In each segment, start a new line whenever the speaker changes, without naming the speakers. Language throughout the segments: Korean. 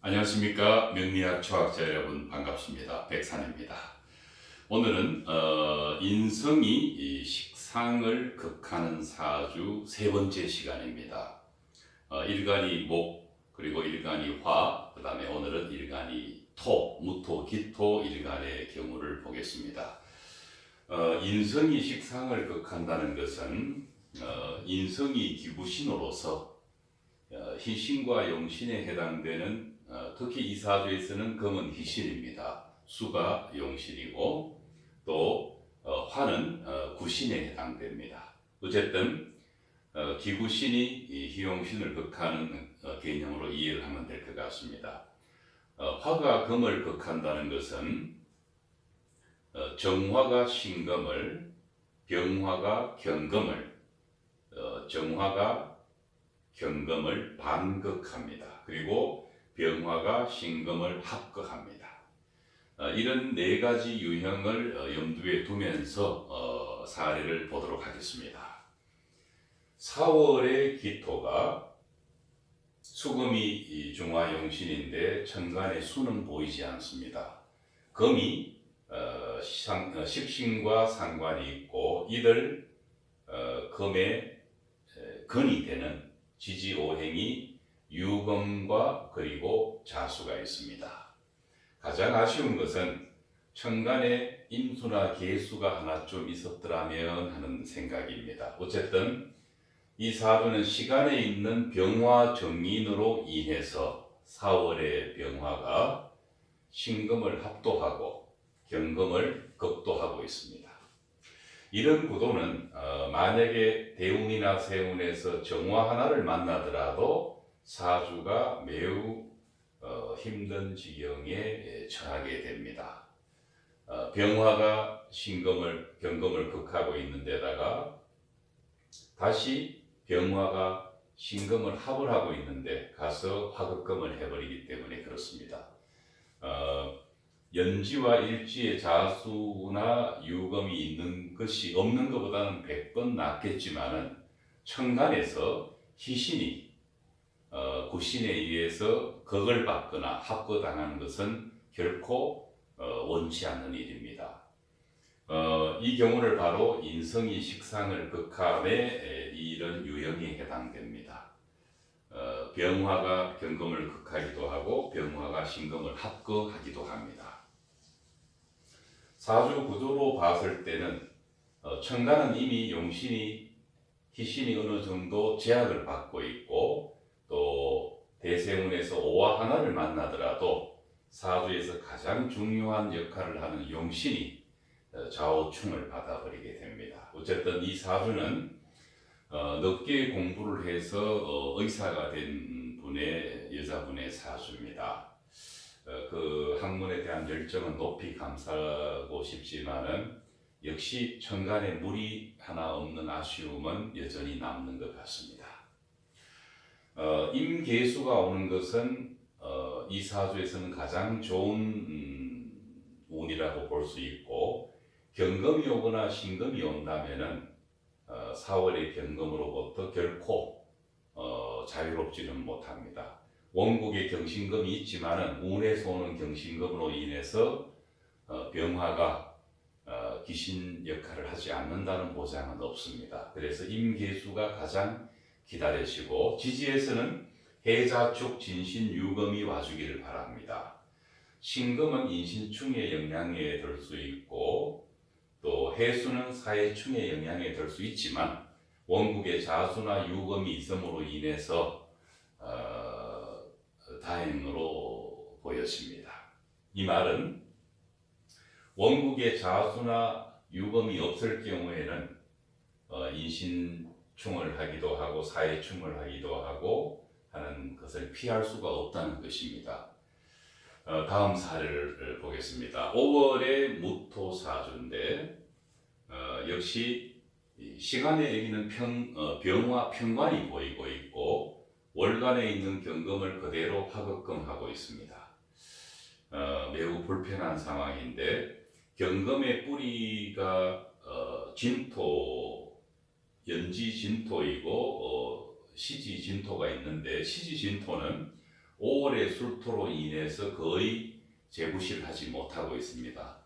안녕하십니까. 명리학 초학자 여러분 반갑습니다. 백산입니다. 오늘은 인성이 이 식상을 극하는 사주 세 번째 시간입니다. 일간이 목, 그리고 일간이 화, 그 다음에 오늘은 일간이 토, 무토, 기토 일간의 경우를 보겠습니다. 인성이 식상을 극한다는 것은 인성이 기구신으로서 희신과 용신에 해당되는 특히 이 사주에서는 금은 희신입니다. 수가 용신이고 또 화는 구신에 해당됩니다. 어쨌든 기구신이 이 희용신을 극하는 개념으로 이해를 하면 될 것 같습니다. 화가 금을 극한다는 것은 정화가 신금을, 병화가 경금을, 정화가 경금을 반극합니다. 그리고 병화가 신금을 합극합니다. 이런 네 가지 유형을 염두에 두면서 사례를 보도록 하겠습니다. 4월의 기토가 수금이 중화용신인데 천간에 수는 보이지 않습니다. 금이 식신과 상관이 있고 이들 금의 근이 되는 지지오행이 유금과 그리고 자수가 있습니다. 가장 아쉬운 것은 천간에 임수나 계수가 하나 좀 있었더라면 하는 생각입니다. 어쨌든 이 사주는 시간에 있는 병화 정인으로 인해서 4월의 병화가 신금을 합도하고 경금을 극도하고 있습니다. 이런 구도는 만약에 대운이나 세운에서 정화 하나를 만나더라도 사주가 매우 힘든 지경에 처하게 됩니다. 병화가 경금을 극하고 있는 데다가 다시 병화가 신금을 합을 하고 있는데 가서 화극금을 해버리기 때문에 그렇습니다. 연지와 일지의 자수나 유금이 있는 것이 없는 것보다는 100번 낫겠지만은 천간에서 희신이 구신에 의해서 극을 받거나 합거당하는 것은 결코 원치 않는 일입니다. 이 경우를 바로 인성이 식상을 극함의 이런 유형에 해당됩니다. 병화가 경금을 극하기도 하고 병화가 신금을 합거하기도 합니다. 사주 구조로 봤을 때는 천간은 이미 용신이 희신이 어느 정도 제약을 받고 있고 또 대세운에서 오화 하나를 만나더라도 사주에서 가장 중요한 역할을 하는 용신이 좌우충을 받아버리게 됩니다. 어쨌든 이 사주는 늦게 공부를 해서 의사가 된 분의 여자분의 사주입니다. 그 학문에 대한 열정은 높이 감사하고 싶지만은 역시 천간에 물이 하나 없는 아쉬움은 여전히 남는 것 같습니다. 임계수가 오는 것은 이 사주에서는 가장 좋은 운이라고 볼 수 있고 경금이 오거나 신금이 온다면은 4월의 경금으로부터 결코 자유롭지는 못합니다. 원국에 경신금이 있지만은 운에서 오는 경신금으로 인해서 병화가 귀신 역할을 하지 않는다는 보장은 없습니다. 그래서 임계수가 가장 기다리시고 지지에서는 해자축, 진신, 유금이 와주기를 바랍니다. 신금은 인신충의 영향에 들 수 있고 또 해수는 사해충의 영향에 들 수 있지만 원국에 자수나 유금이 있음으로 인해서 다행으로 보여집니다. 이 말은 원국에 자수나 유금이 없을 경우에는 인신충을 하기도 하고 사해충을 하기도 하고 하는 것을 피할 수가 없다는 것입니다. 다음 사례를 보겠습니다. 5월의 무토사주인데 역시 시간의 얘기는 병화 편관이 보이고 있고 월간에 있는 경금을 그대로 화극금하고 있습니다. 매우 불편한 상황인데 경금의 뿌리가 진토, 연지 진토이고 시지 진토가 있는데 시지 진토는 5월의 술토로 인해서 거의 재구실하지 못하고 있습니다.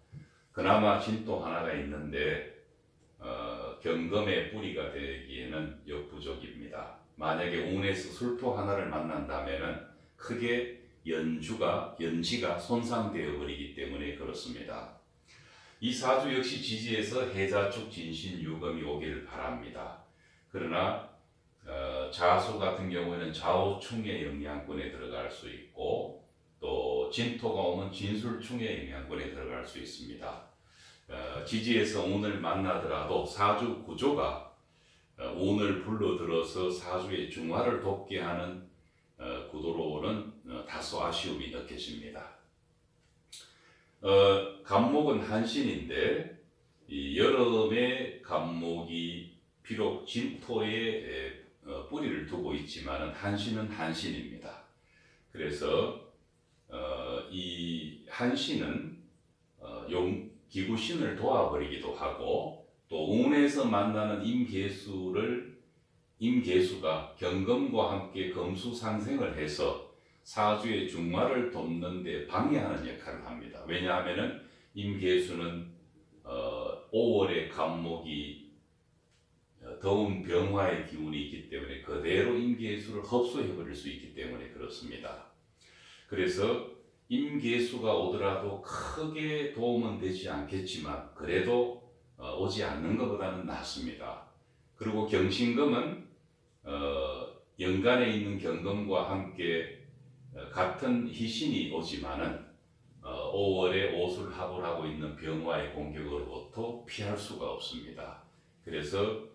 그나마 진토 하나가 있는데 경금의 뿌리가 되기에는 역부족입니다. 만약에 운에서 술토 하나를 만난다면 크게 연지가 손상되어 버리기 때문에 그렇습니다. 이 사주 역시 지지에서 해자축 진신유금이 오기를 바랍니다. 그러나 자수 같은 경우에는 좌우충의 영향권에 들어갈 수 있고 또 진토가 오면 진술충의 영향권에 들어갈 수 있습니다. 지지에서 운을 만나더라도 사주 구조가 운을 불러들어서 사주의 중화를 돕게 하는 구도로는 다소 아쉬움이 느껴집니다. 간목은 한신인데 이 여름의 간목이 비록 진토에 뿌리를 두고 있지만 한신은 한신입니다. 그래서 이 한신은 기구신을 도와버리기도 하고 또 운에서 만나는 임계수가 경금과 함께 금수상생을 해서 사주의 중화를 돕는 데 방해하는 역할을 합니다. 왜냐하면 임계수는 5월의 간목이 더운 병화의 기운이 있기 때문에 그대로 임계수를 흡수해버릴 수 있기 때문에 그렇습니다. 그래서 임계수가 오더라도 크게 도움은 되지 않겠지만 그래도 오지 않는 것보다는 낫습니다. 그리고 경신금은 연간에 있는 경금과 함께 같은 희신이 오지만은 5월에 오술합을 하고 있는 병화의 공격으로부터 피할 수가 없습니다. 그래서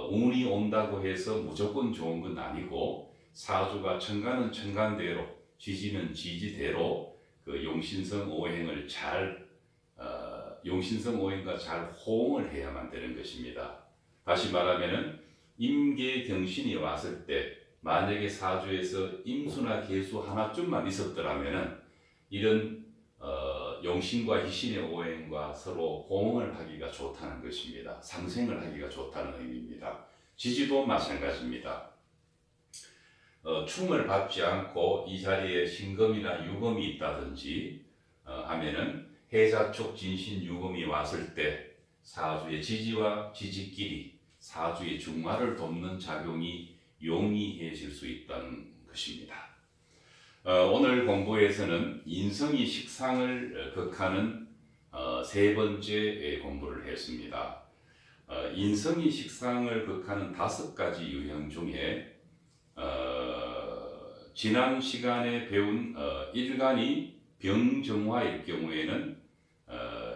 운이 온다고 해서 무조건 좋은 건 아니고 사주가 천간은 천간대로 지지는 지지대로 그 용신성 오행을 용신성 오행과 잘 호응을 해야만 되는 것입니다. 다시 말하면은 임계경신이 왔을 때 만약에 사주에서 임수나 계수 하나쯤만 있었더라면은 이런 용신과 희신의 오행과 서로 호응을 하기가 좋다는 것입니다. 상생을 하기가 좋다는 의미입니다. 지지도 마찬가지입니다. 충을 받지 않고 이 자리에 신금이나 유금이 있다든지 하면은 해자축 진신 유금이 왔을 때 사주의 지지와 지지끼리 사주의 중화를 돕는 작용이 용이해질 수 있다는 것입니다. 오늘 공부에서는 인성이 식상을 극하는 세 번째 공부를 했습니다. 인성이 식상을 극하는 5가지 유형 중에 지난 시간에 배운 일간이 병정화일 경우에는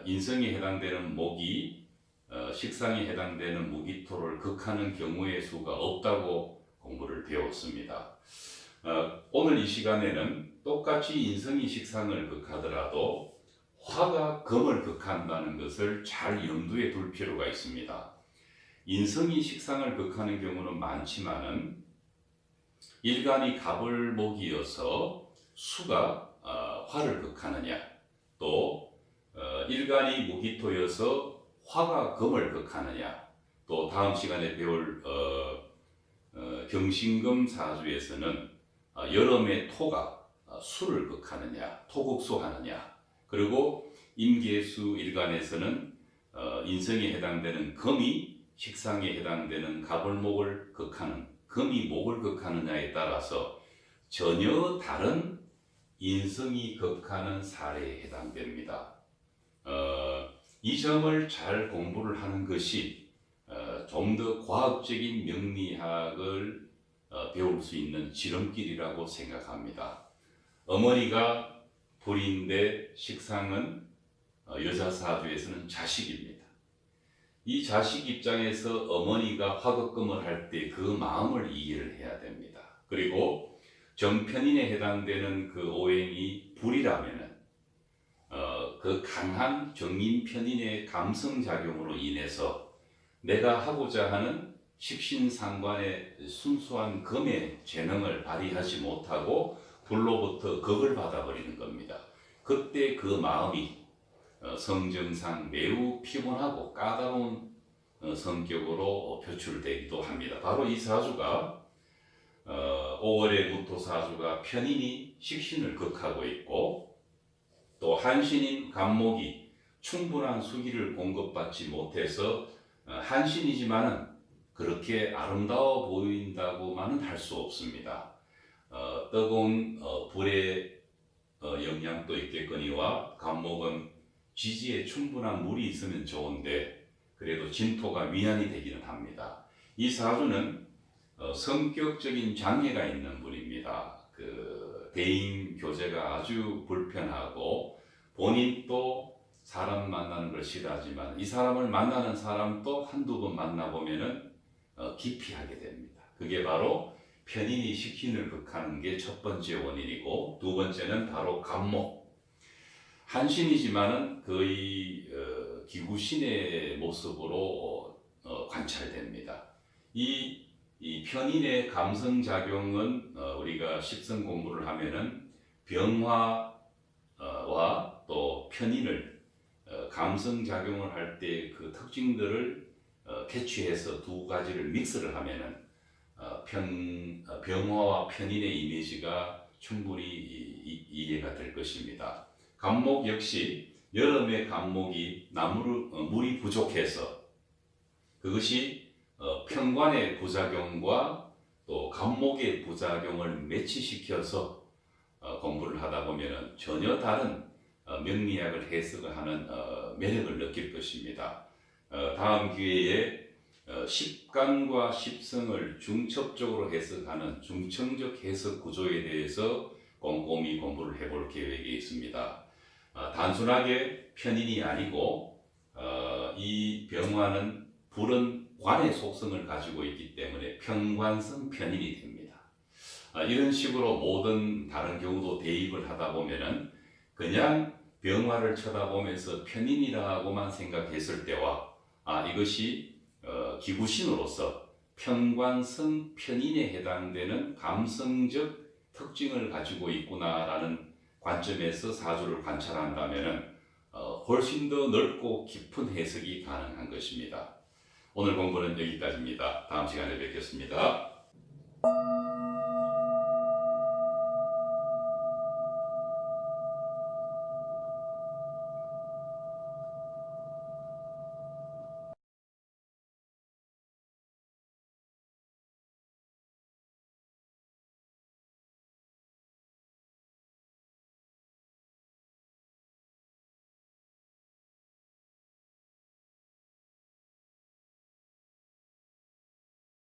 인성에 해당되는 목이 식상에 해당되는 무기토를 극하는 경우의 수가 없다고 공부를 배웠습니다. 오늘 이 시간에는 똑같이 인성이 식상을 극하더라도 화가 금을 극한다는 것을 잘 염두에 둘 필요가 있습니다. 인성이 식상을 극하는 경우는 많지만은 일간이 갑을목이어서 수가 화를 극하느냐 또 일간이 무기토여서 화가 금을 극하느냐 또 다음 시간에 배울 경신금 사주에서는 여름의 토가 수를 극하느냐 토국수하느냐 그리고 임계수 일간에서는 인성에 해당되는 금이 식상에 해당되는 갑을목을 극하는 금이 목을 극하느냐에 따라서 전혀 다른 인성이 극하는 사례에 해당됩니다. 이 점을 잘 공부를 하는 것이 좀 더 과학적인 명리학을 배울 수 있는 지름길이라고 생각합니다. 어머니가 불인데 식상은 여자 사주에서는 자식입니다. 이 자식 입장에서 어머니가 화극금을 할 때 그 마음을 이해를 해야 됩니다. 그리고 정편인에 해당되는 그 오행이 불이라면은 그 강한 정인편인의 감성작용으로 인해서 내가 하고자 하는 식신상관의 순수한 금의 재능을 발휘하지 못하고 불로부터 극을 받아버리는 겁니다. 그때 그 마음이 성정상 매우 피곤하고 까다로운 성격으로 표출되기도 합니다. 바로 이 사주가 5월의 무토사주가 편인이 식신을 극하고 있고 또 한신인 간목이 충분한 수기를 공급받지 못해서 한신이지만은 그렇게 아름다워 보인다고만은 할 수 없습니다. 뜨거운 불의 영향도 있겠거니와 간목은 지지에 충분한 물이 있으면 좋은데 그래도 진토가 위안이 되기는 합니다. 이 사주는 성격적인 장애가 있는 분입니다. 그 대인 교제가 아주 불편하고 본인도 사람 만나는 걸 싫어하지만 이 사람을 만나는 사람도 한두 번 만나보면은 기피하게 됩니다. 그게 바로 편인이 식신을 극하는 게 첫 번째 원인이고 두 번째는 바로 간목. 한신이지만은 거의 기구신의 모습으로 관찰됩니다. 이 편인의 감성작용은 우리가 식성 공부를 하면은 병화와 또 편인을 감성작용을 할 때 그 특징들을 캐치해서 두 가지를 믹스를 하면은 병화와 편인의 이미지가 충분히 이해가 될 것입니다. 간목 역시 여름의 간목이 물이 부족해서 그것이 편관의 부작용과 또 간목의 부작용을 매치시켜서 공부를 하다 보면 전혀 다른 명리학을 해석하는 매력을 느낄 것입니다. 다음 기회에 십간과 십성을 중첩적으로 해석하는 중청적 해석 구조에 대해서 꼼꼼히 공부를 해볼 계획이 있습니다. 단순하게 편인이 아니고 이 병화는 불은 관의 속성을 가지고 있기 때문에 편관성 편인이 됩니다. 이런 식으로 모든 다른 경우도 대입을 하다 보면은 그냥 병화를 쳐다보면서 편인이라고만 생각했을 때와 이것이 기구신으로서 편관성 편인에 해당되는 감성적 특징을 가지고 있구나라는 관점에서 사주를 관찰한다면 훨씬 더 넓고 깊은 해석이 가능한 것입니다. 오늘 공부는 여기까지입니다. 다음 시간에 뵙겠습니다.